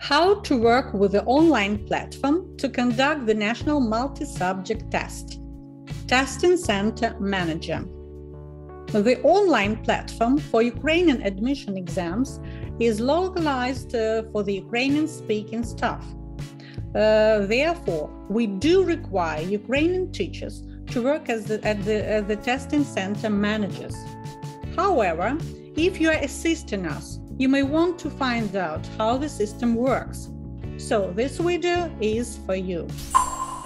How to work with the online platform to conduct the National Multi-Subject Test. Testing Center Manager. The online platform for Ukrainian admission exams is localized for the Ukrainian-speaking staff. Therefore, we do require Ukrainian teachers to work as the testing center managers. However, if you are assisting us, you may want to find out how the system works. So this video is for you.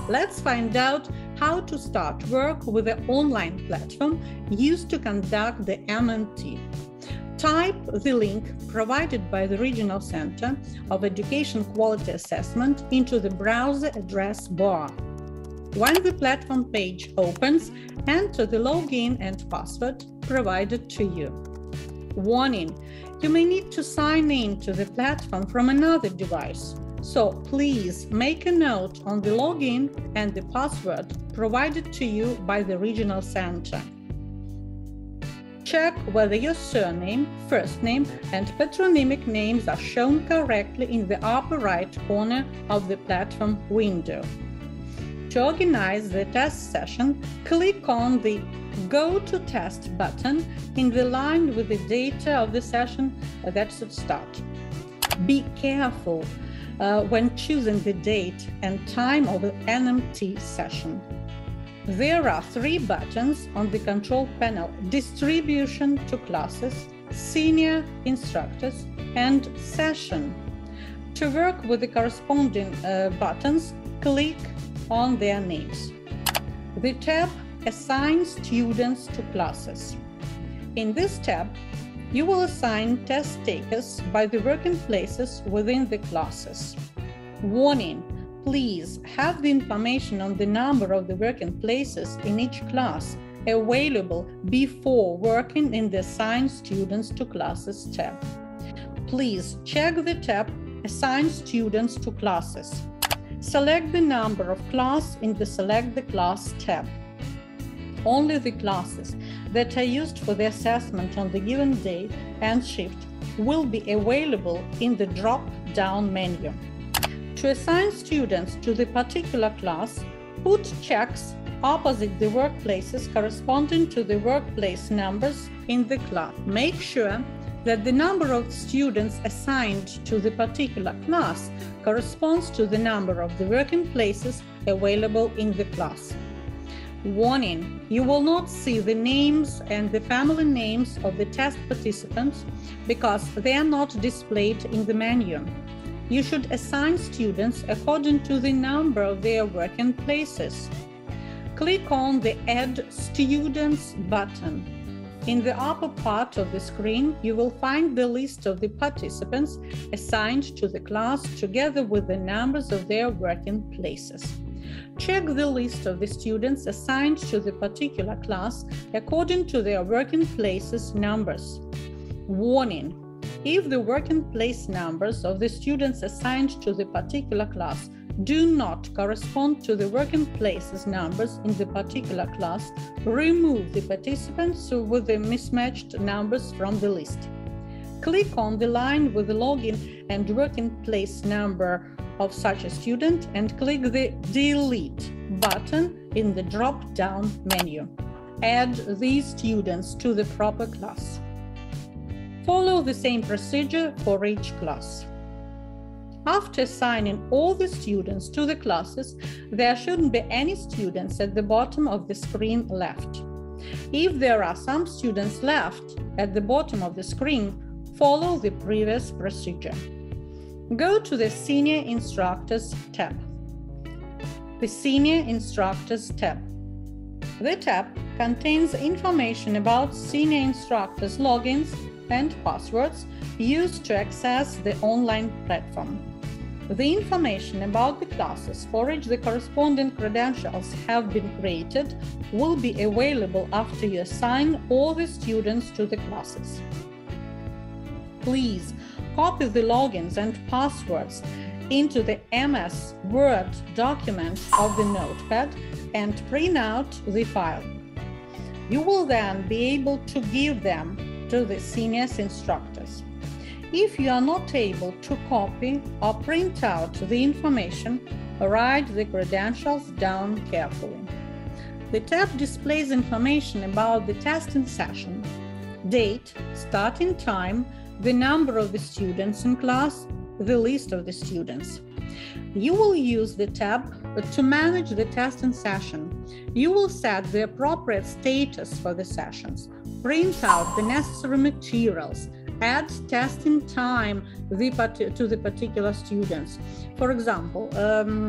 Let's find out how to start work with the online platform used to conduct the NMT. Type the link provided by the Regional Center of Education Quality Assessment into the browser address bar. When the platform page opens, enter the login and password provided to you. Warning: you may need to sign in to the platform from another device, so please make a note on the login and the password provided to you by the Regional Center. Check whether your surname, first name, and patronymic names are shown correctly in the upper right corner of the platform window. To organize the test session, click on the Go to Test button in the line with the data of the session that should start. Be careful when choosing the date and time of the NMT session. There are 3 buttons on the control panel: Distribution to Classes, Senior Instructors, and Session. To work with the corresponding buttons, click on their names. The tab assigns students to classes. In this tab, you will assign test takers by the working places within the classes. Warning: please have the information on the number of the working places in each class available before working in the Assign Students to Classes tab. Please check the tab Assign Students to Classes. Select the number of class in the Select the Class tab. Only the classes that are used for the assessment on the given day and shift will be available in the drop-down menu. To assign students to the particular class, put checks opposite the workplaces corresponding to the workplace numbers in the class. Make sure that the number of students assigned to the particular class corresponds to the number of the working places available in the class. Warning: you will not see the names and the family names of the test participants because they are not displayed in the menu. You should assign students according to the number of their working places. Click on the Add Students button. In the upper part of the screen, you will find the list of the participants assigned to the class together with the numbers of their working places. Check the list of the students assigned to the particular class according to their working places numbers. Warning: if the working place numbers of the students assigned to the particular class do not correspond to the working places numbers in the particular class, remove the participants with the mismatched numbers from the list. Click on the line with the login and working place number of such a student and click the Delete button in the drop-down menu. Add these students to the proper class. Follow the same procedure for each class. After assigning all the students to the classes, there shouldn't be any students at the bottom of the screen left. If there are some students left at the bottom of the screen, follow the previous procedure. Go to the Senior Instructors tab. The Senior Instructors tab. The tab contains information about senior instructors' logins and passwords used to access the online platform. The information about the classes for which the corresponding credentials have been created will be available after you assign all the students to the classes. Please copy the logins and passwords into the MS Word document of the notepad and print out the file. You will then be able to give them to the senior instructors. If you are not able to copy or print out the information, write the credentials down carefully. The tab displays information about the testing session, date, starting time, the number of the students in class, the list of the students. You will use the tab to manage the testing session. You will set the appropriate status for the sessions, print out the necessary materials, add testing time to the particular students. For example,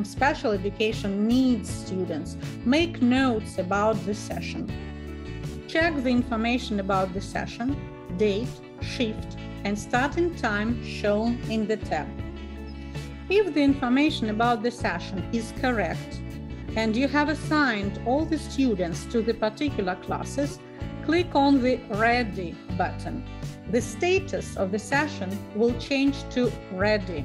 special education needs students. Make notes about the session. Check the information about the session, date, shift, and starting time shown in the tab. If the information about the session is correct and you have assigned all the students to the particular classes, click on the Ready button. The status of the session will change to Ready.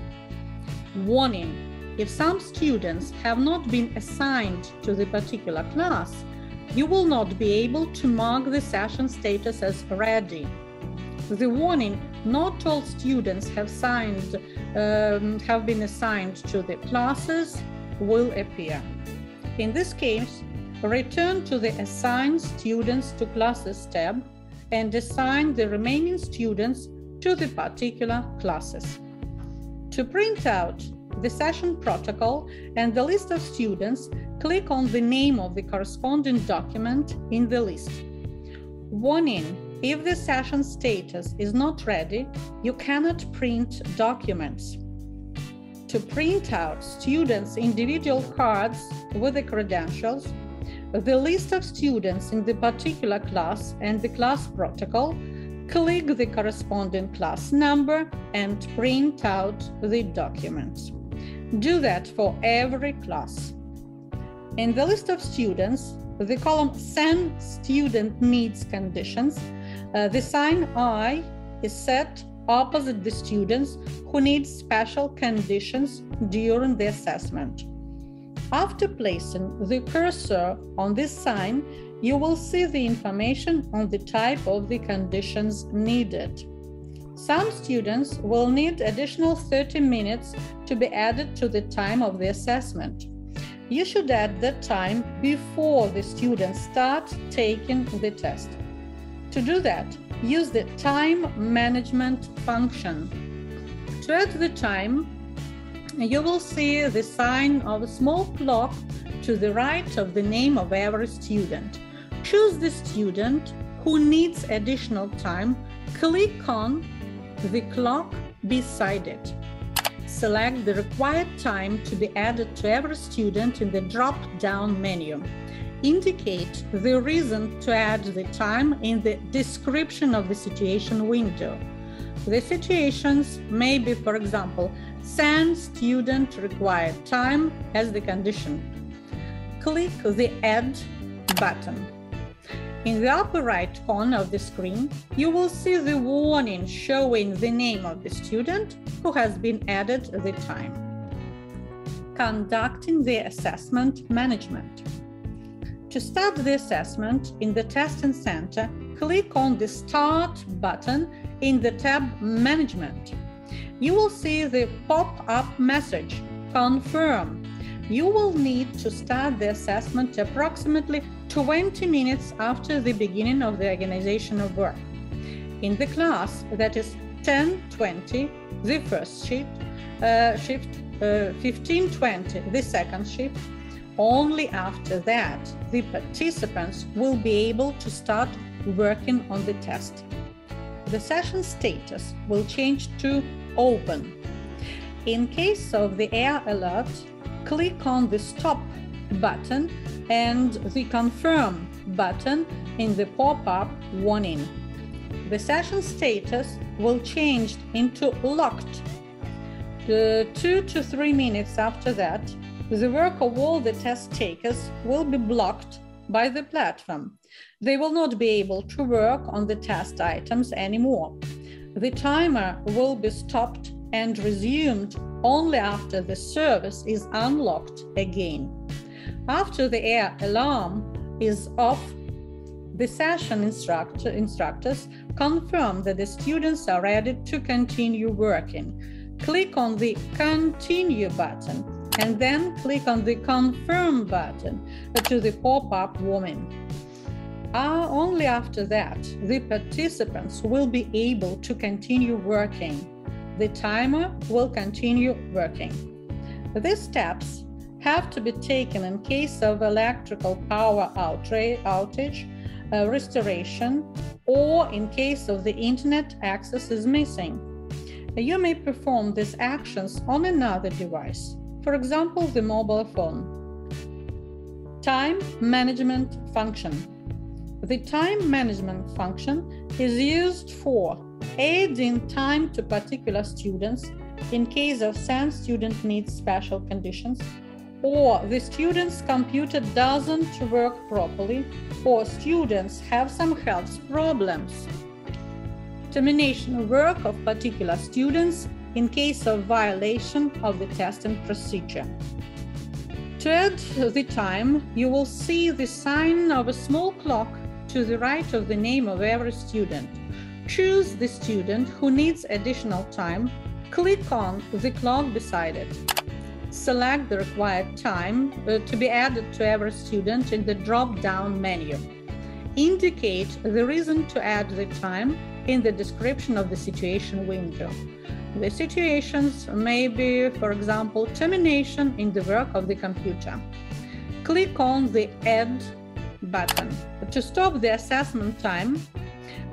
Warning: if some students have not been assigned to the particular class, you will not be able to mark the session status as Ready. The warning, not all students have been assigned to the classes, will appear. In this case, return to the Assign Students to Classes tab and assign the remaining students to the particular classes. To print out the session protocol and the list of students, click on the name of the corresponding document in the list. Warning: if the session status is not ready, you cannot print documents. To print out students' individual cards with the credentials, the list of students in the particular class and the class protocol, click the corresponding class number and print out the documents. Do that for every class. In the list of students, the column Send Student Needs Conditions, the sign I is set opposite the students who need special conditions during the assessment. After placing the cursor on this sign, you will see the information on the type of the conditions needed. Some students will need additional 30 minutes to be added to the time of the assessment. You should add that time before the students start taking the test. To do that, use the time management function. To add the time, you will see the sign of a small clock to the right of the name of every student. Choose the student who needs additional time, click on the clock beside it. Select the required time to be added to every student in the drop-down menu. Indicate the reason to add the time in the description of the situation window. The situations may be, for example, send student required time as the condition. Click the Add button. In the upper right corner of the screen, you will see the warning showing the name of the student who has been added the time. Conducting the assessment management. To start the assessment in the testing center, click on the Start button in the tab Management. You will see the pop-up message, Confirm. You will need to start the assessment approximately 20 minutes after the beginning of the organization of work. In the class that is 10:20, the first shift, 15:20, the second shift, only after that, the participants will be able to start working on the test. The session status will change to Open. In case of the error alert, click on the Stop button and the Confirm button in the pop-up warning. The session status will change into Locked. 2 to 3 minutes after that, the work of all the test takers will be blocked by the platform. They will not be able to work on the test items anymore. The timer will be stopped and resumed only after the service is unlocked again. After the air alarm is off, the session instructors confirm that the students are ready to continue working. Click on the Continue button and then click on the Confirm button to the pop-up warning. Only after that, the participants will be able to continue working. The timer will continue working. These steps have to be taken in case of electrical power outage, restoration, or in case of the internet access is missing. You may perform these actions on another device, for example, the mobile phone. Time management function. The time management function is used for adding time to particular students in case of some student needs special conditions, or the student's computer doesn't work properly, or students have some health problems. Termination of work of particular students in case of violation of the testing procedure. To add the time, you will see the sign of a small clock to the right of the name of every student. Choose the student who needs additional time. Click on the clock beside it. Select the required time to be added to every student in the drop-down menu. Indicate the reason to add the time in the description of the situation window. The situations may be, for example, termination in the work of the computer. Click on the Add button. To stop the assessment time,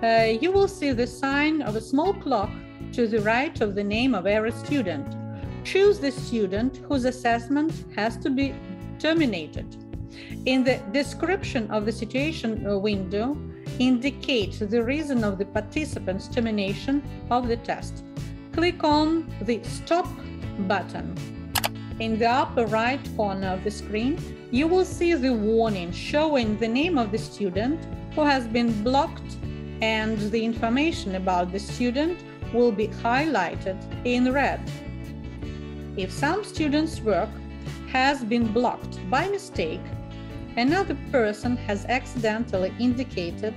you will see the sign of a small clock to the right of the name of every student. Choose the student whose assessment has to be terminated. In the description of the situation window, indicate the reason of the participant's termination of the test. Click on the Stop button. In the upper right corner of the screen, you will see the warning showing the name of the student who has been blocked, and the information about the student will be highlighted in red. If some student's work has been blocked by mistake, another person has accidentally indicated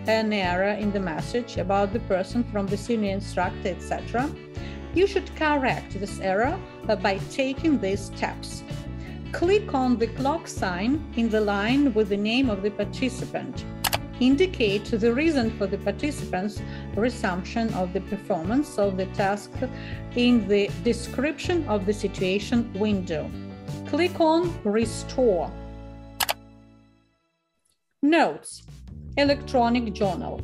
an error in the message about the person from the senior instructor, etc., you should correct this error by taking these steps. Click on the clock sign in the line with the name of the participant. Indicate the reason for the participant's resumption of the performance of the task in the description of the situation window. Click on Restore. Notes. Electronic journal.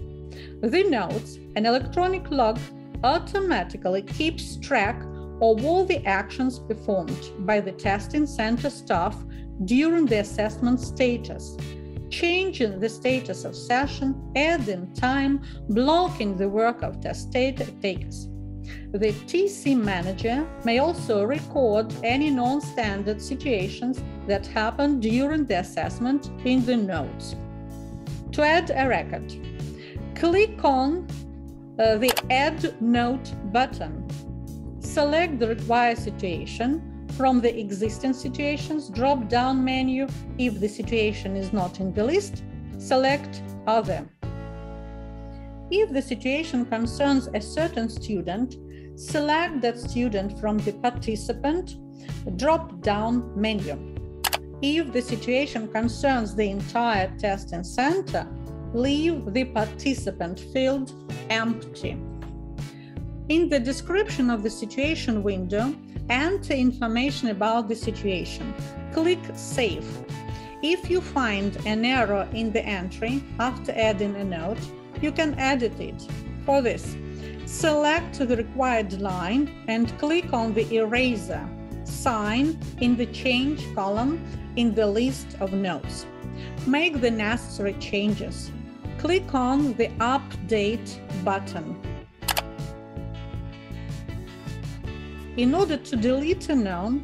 The notes, an electronic log, automatically keeps track of all the actions performed by the testing center staff during the assessment status, changing the status of session, adding time, blocking the work of test takers. The TC manager may also record any non-standard situations that happen during the assessment in the notes. To add a record, click on the Add Note button. Select the required situation from the existing situations drop-down menu. If the situation is not in the list, select Other. If the situation concerns a certain student, select that student from the Participant drop-down menu. If the situation concerns the entire testing center, leave the participant field empty. In the description of the situation window, enter information about the situation. Click Save. If you find an error in the entry after adding a note, you can edit it. For this, select the required line and click on the Eraser sign in the Change column in the list of notes. Make the necessary changes. Click on the Update button. In order to delete a note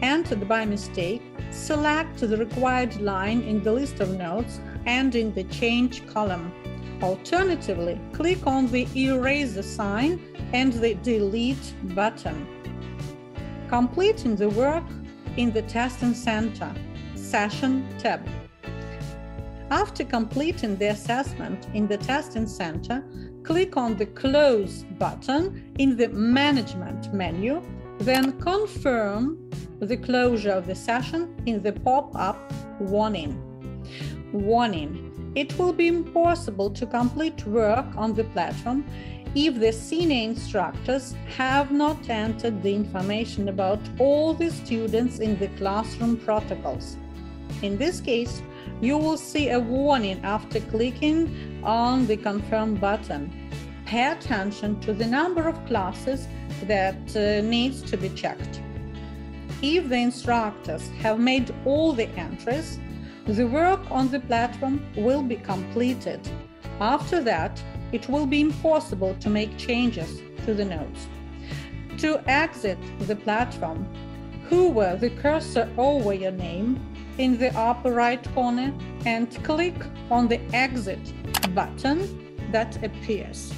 entered by mistake, select the required line in the list of notes and in the Change column. Alternatively, click on the Eraser sign and the Delete button. Completing the work in the Testing Center Session tab. After completing the assessment in the Testing Center, click on the Close button in the Management menu, then confirm the closure of the session in the pop-up Warning. Warning: it will be impossible to complete work on the platform if the senior instructors have not entered the information about all the students in the classroom protocols. In this case, you will see a warning after clicking on the Confirm button. Pay attention to the number of classes that needs to be checked. If the instructors have made all the entries, the work on the platform will be completed. After that, it will be impossible to make changes to the notes. To exit the platform, hover the cursor over your name in the upper right corner and click on the Exit button that appears.